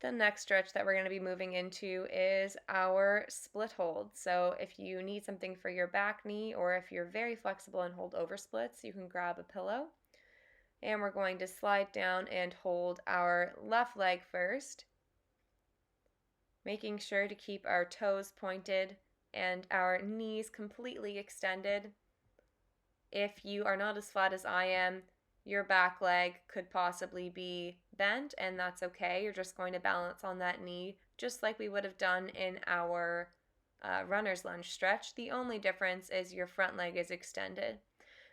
The next stretch that we're going to be moving into is our split hold. So if you need something for your back knee, or if you're very flexible and hold over splits, you can grab a pillow. And we're going to slide down and hold our left leg first, making sure to keep our toes pointed and our knees completely extended. If you are not as flat as I am, your back leg could possibly be bent, and that's okay. You're just going to balance on that knee, just like we would have done in our runner's lunge stretch. The only difference is your front leg is extended.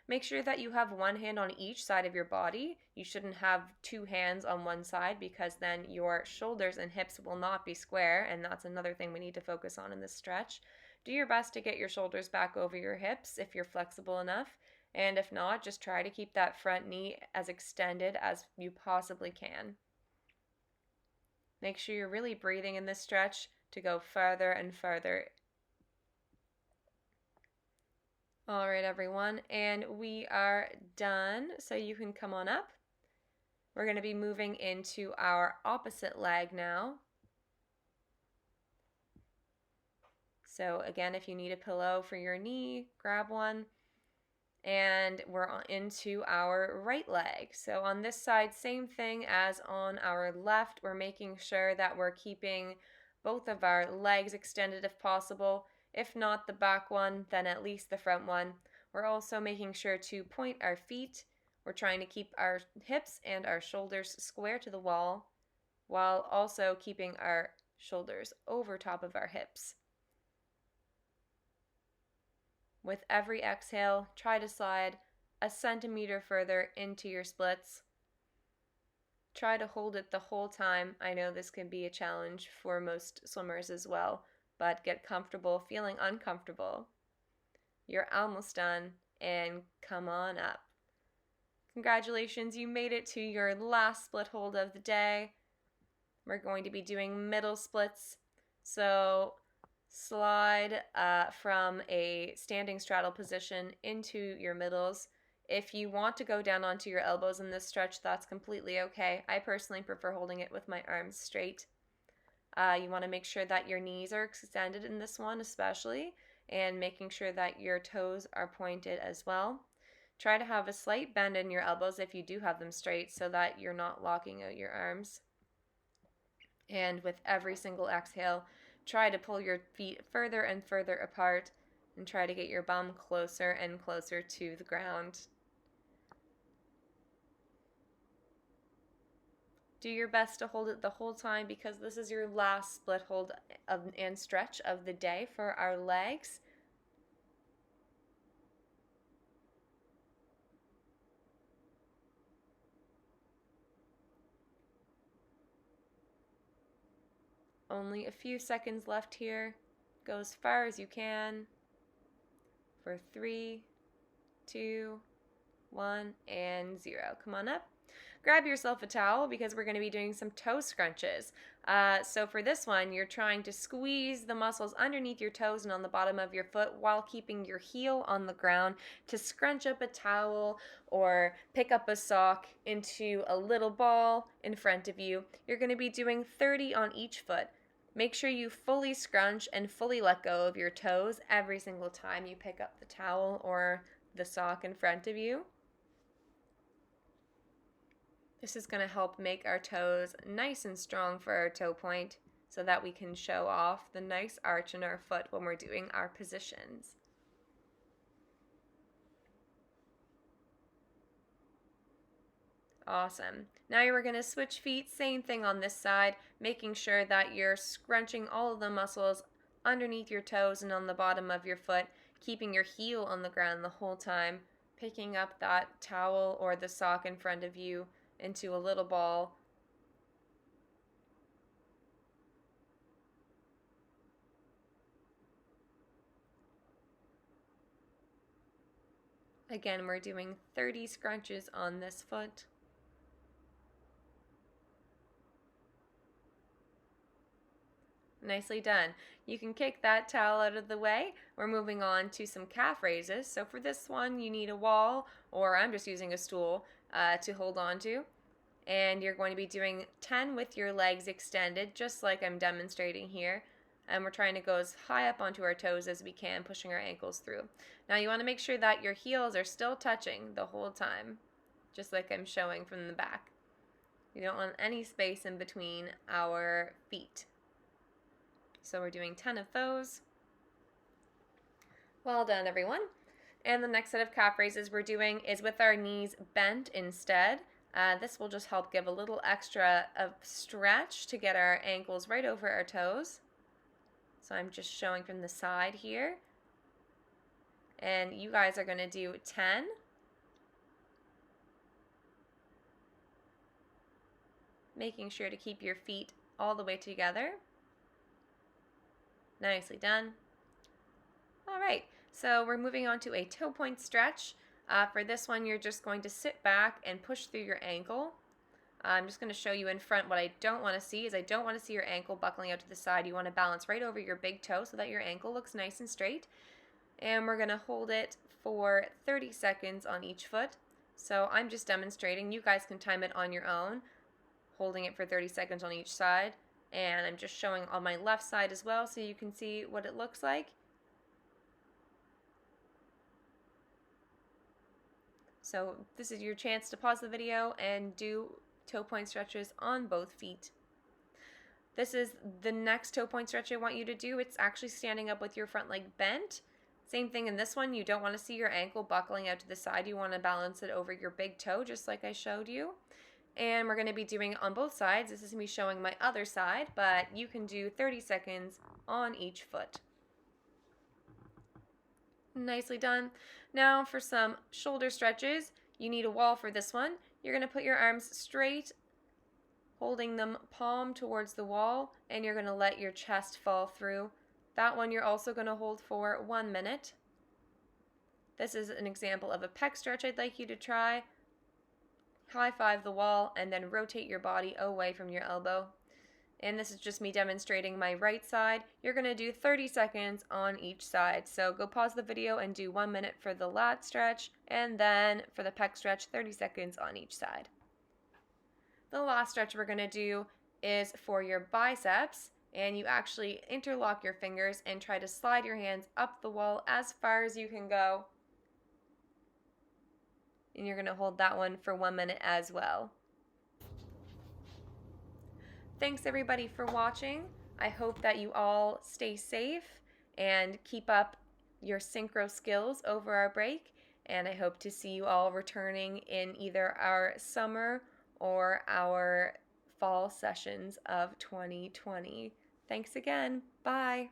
Make sure that you have one hand on each side of your body. You shouldn't have two hands on one side, because then your shoulders and hips will not be square, and that's another thing we need to focus on in this stretch. Do your best to get your shoulders back over your hips if you're flexible enough, and if not, just try to keep that front knee as extended as you possibly can. Make sure you're really breathing in this stretch to go further and further. All right, everyone, and we are done, so you can come on up. We're going to be moving into our opposite leg now. So again, if you need a pillow for your knee, grab one. And we're into our right leg. So on this side, same thing as on our left. We're making sure that we're keeping both of our legs extended if possible. If not the back one, then at least the front one. We're also making sure to point our feet. We're trying to keep our hips and our shoulders square to the wall, while also keeping our shoulders over top of our hips. With every exhale, try to slide a centimeter further into your splits. Try to hold it the whole time. I know this can be a challenge for most swimmers as well, but get comfortable feeling uncomfortable. You're almost done, and come on up. Congratulations, you made it to your last split hold of the day. We're going to be doing middle splits. So slide from a standing straddle position into your middles. If you want to go down onto your elbows in this stretch, that's completely okay. I personally prefer holding it with my arms straight. You want to make sure that your knees are extended in this one especially, and making sure that your toes are pointed as well. Try to have a slight bend in your elbows if you do have them straight, so that you're not locking out your arms. And with every single exhale, try to pull your feet further and further apart, and try to get your bum closer and closer to the ground. Do your best to hold it the whole time, because this is your last split hold and stretch of the day for our legs. Only a few seconds left here. Go as far as you can. For 3, 2, 1, and 0. Come on up. Grab yourself a towel, because we're going to be doing some toe scrunches. So for this one, you're trying to squeeze the muscles underneath your toes and on the bottom of your foot while keeping your heel on the ground to scrunch up a towel or pick up a sock into a little ball in front of you. You're going to be doing 30 on each foot. Make sure you fully scrunch and fully let go of your toes every single time you pick up the towel or the sock in front of you. This is going to help make our toes nice and strong for our toe point, so that we can show off the nice arch in our foot when we're doing our positions. Awesome. Now you're going to switch feet, same thing on this side, making sure that you're scrunching all of the muscles underneath your toes and on the bottom of your foot, keeping your heel on the ground the whole time, picking up that towel or the sock in front of you into a little ball. Again, we're doing 30 scrunches on this foot. Nicely done. You can kick that towel out of the way. We're moving on to some calf raises. So for this one, you need a wall, or I'm just using a stool to hold on to. and you're going to be doing 10 with your legs extended, just like I'm demonstrating here. And we're trying to go as high up onto our toes as we can, pushing our ankles through. Now you want to make sure that your heels are still touching the whole time, just like I'm showing from the back. You don't want any space in between our feet. So we're doing 10 of those. Well done, everyone. And the next set of calf raises we're doing is with our knees bent instead. This will just help give a little extra of stretch to get our ankles right over our toes. So I'm just showing from the side here. And you guys are going to do 10. Making sure to keep your feet all the way together. Nicely done. All right, so we're moving on to a toe point stretch. For this one, you're just going to sit back and push through your ankle. I'm just going to show you in front what I don't want to see is I don't want to see your ankle buckling out to the side. You want to balance right over your big toe so that your ankle looks nice and straight. And we're going to hold it for 30 seconds on each foot. So I'm just demonstrating. You guys can time it on your own, holding it for 30 seconds on each side. And I'm just showing on my left side as well so you can see what it looks like. So this is your chance to pause the video and do toe point stretches on both feet. This is the next toe point stretch I want you to do. It's actually standing up with your front leg bent. Same thing in this one. You don't want to see your ankle buckling out to the side. You want to balance it over your big toe just like I showed you. And we're going to be doing it on both sides. This is me showing my other side, but you can do 30 seconds on each foot. Nicely done. Now for some shoulder stretches, you need a wall for this one. You're going to put your arms straight, holding them palm towards the wall, and you're going to let your chest fall through. That one you're also going to hold for 1 minute. This is an example of a pec stretch I'd like you to try. High five the wall and then rotate your body away from your elbow. And this is just me demonstrating my right side. You're going to do 30 seconds on each side. So go pause the video and do 1 minute for the lat stretch, and then for the pec stretch, 30 seconds on each side. The last stretch we're going to do is for your biceps, and you actually interlock your fingers and try to slide your hands up the wall as far as you can go. And you're going to hold that one for 1 minute as well. Thanks everybody for watching. I hope that you all stay safe and keep up your synchro skills over our break, and I hope to see you all returning in either our summer or our fall sessions of 2020. Thanks again. Bye.